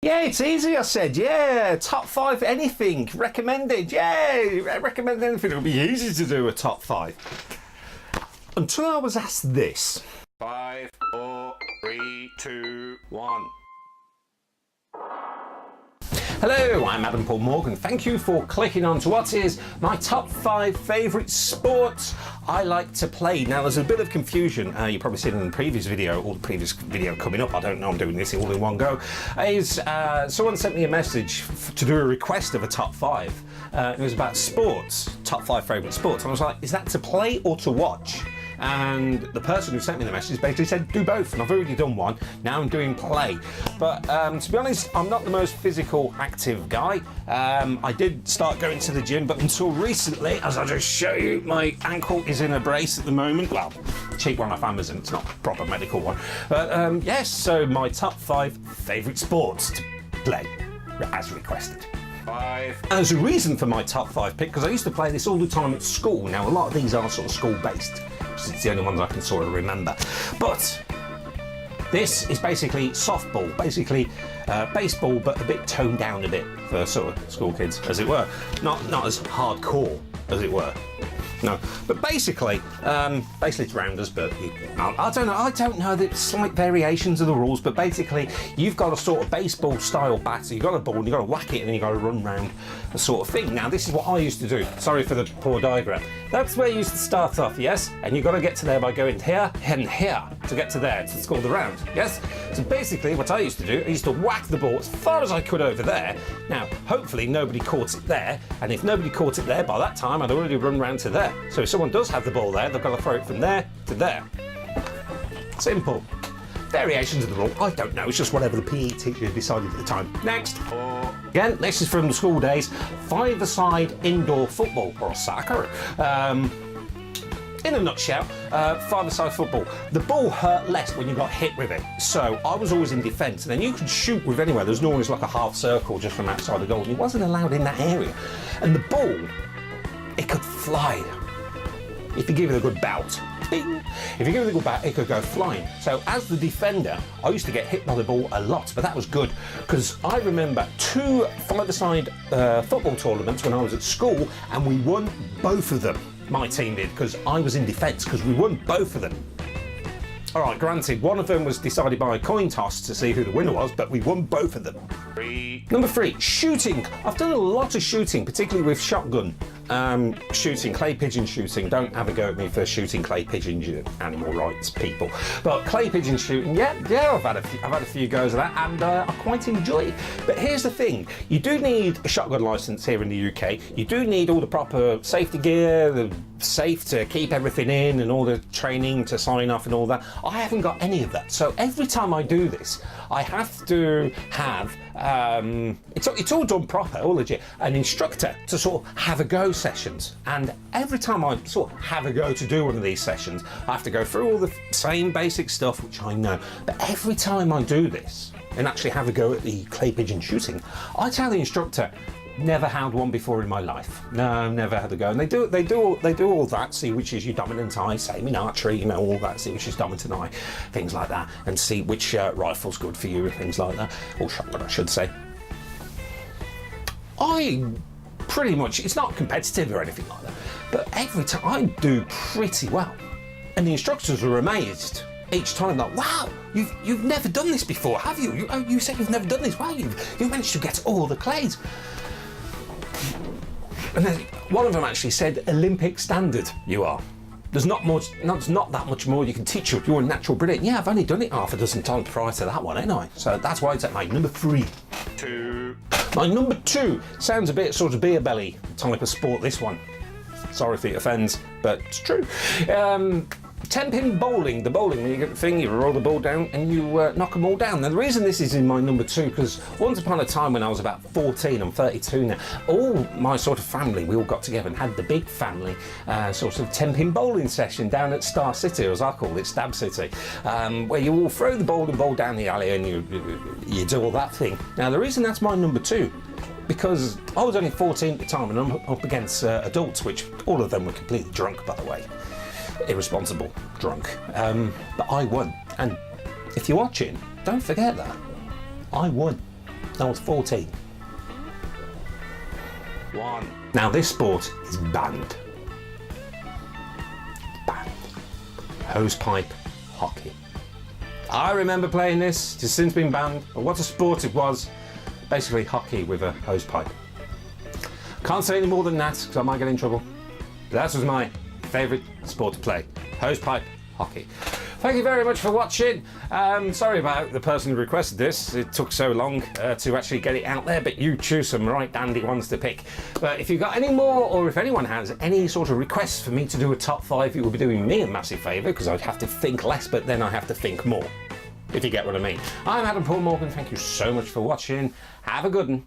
Yeah, it's easy, I said. Yeah, top 5 anything. Recommended. Yeah, recommend anything. It'll be easy to do a top 5. Until I was asked this. 5, 4, 3, 2, 1. Hello, I'm Adam Paul Morgan. Thank you for clicking on to what is my top 5 favourite sports I like to play. Now, there's a bit of confusion. You've probably seen in the previous video, or the previous video coming up. I don't know, I'm doing this all in one go. Someone sent me a message to do a request of a top 5. It was about sports, top 5 favourite sports. And I was like, is that to play or to watch? And the person who sent me the message basically said do both, and I've already done one. Now I'm doing play. But to be honest, I'm not the most physical active guy. I did start going to the gym, but until recently, as I'll just show you, my ankle is in a brace at the moment. Well, cheap one off Amazon, it's not a proper medical one. But yes, so my top 5 favourite sports to play, as requested. And there's a reason for my top 5 pick, because I used to play this all the time at school. Now, a lot of these are sort of school-based. It's the only ones I can sort of remember. But this is basically softball, basically baseball, but a bit toned down a bit for sort of school kids, as it were. Not as hardcore, as it were. No, but basically it's rounders, but I don't know the slight variations of the rules, but basically you've got a sort of baseball style bat, so you've got a ball and you've got to whack it and then you've got to run round a sort of thing. Now, this is what I used to do. Sorry for the poor diagram. That's where you used to start off, yes? And you've got to get to there by going here and here to get to there to score the round, yes? So basically what I used to do, I used to whack the ball as far as I could over there. Now, hopefully nobody caught it there, and if nobody caught it there, by that time I'd already run round to there. So if someone does have the ball there, they've got to throw it from there to there. Simple. Variations of the rule, I don't know, it's just whatever the PE teacher decided at the time. Next. Again, this is from the school days, 5-a-side indoor football, or soccer. In a nutshell, 5-a-side football. The ball hurt less when you got hit with it. So I was always in defence, and then you could shoot with anywhere. There's always like a half circle just from outside the goal, and it wasn't allowed in that area. And the ball, it could fly. If you give it a good bout, bing. If you give it a good bout, it could go flying. So as the defender, I used to get hit by the ball a lot, but that was good, because I remember 2 5-a-side football tournaments when I was at school, and we won both of them. My team did, because I was in defence, because we won both of them. All right, granted, one of them was decided by a coin toss to see who the winner was, but we won both of them. Number 3, shooting. I've done a lot of shooting, particularly with shotgun shooting, clay pigeon shooting. Don't have a go at me for shooting clay pigeons, you animal rights people. But clay pigeon shooting, yeah, I've had a few goes at that, and I quite enjoy it. But here's the thing: you do need a shotgun license here in the UK. You do need all the proper safety gear, the safe to keep everything in, and all the training to sign off and all that. I haven't got any of that. So every time I do this, I have to have it's all done proper, all legit, an instructor to sort of have a go sessions. And every time I sort of have a go to do one of these sessions, I have to go through all the same basic stuff, which I know. But every time I do this and actually have a go at the clay pigeon shooting, I tell the instructor, never had one before in my life. No, never had a go. And they do all that, see which is your dominant eye, same in archery, you know, all that, see which is dominant eye, things like that, and see which rifle's good for you and things like that, or shotgun I should say. I pretty much, it's not competitive or anything like that, but every time I do pretty well. And the instructors are amazed each time, like, wow, you've never done this before, have you? You said you've never done this. Wow, you've managed to get all the clays. And then one of them actually said, Olympic standard you are. There's not that much more you can teach you. You're a natural brilliant. Yeah, I've only done it half a dozen times prior to that one, ain't I? So that's why it's at my number 3. My number 2 sounds a bit sort of beer belly type of sport, this one. Sorry if it offends, but it's true. 10-pin bowling. The bowling, when you get the thing, you roll the ball down and you knock them all down. Now, the reason this is in my number 2, because once upon a time when I was about 14, I'm 32 now, all my sort of family, we all got together and had the big family sort of 10-pin bowling session down at Star City, or as I call it, Stab City, where you all throw the ball down the alley and you do all that thing. Now, the reason that's my number 2, because I was only 14 at the time and I'm up against adults, which all of them were completely drunk, by the way. Irresponsible drunk, but I won. And if you're watching, don't forget that I won. I was 14. 1. Now this sport is banned. Banned. Hosepipe hockey. I remember playing this, it's since been banned, but what a sport it was. Basically hockey with a hosepipe. Can't say any more than that because I might get in trouble. But that was my favourite sport to play. Hosepipe hockey. Thank you very much for watching. Sorry about the person who requested this. It took so long to actually get it out there, but you choose some right dandy ones to pick. But if you've got any more, or if anyone has any sort of requests for me to do a top 5, it would be doing me a massive favour because I'd have to think less, but then I have to think more, if you get what I mean. I'm Adam Paul Morgan. Thank you so much for watching. Have a good one.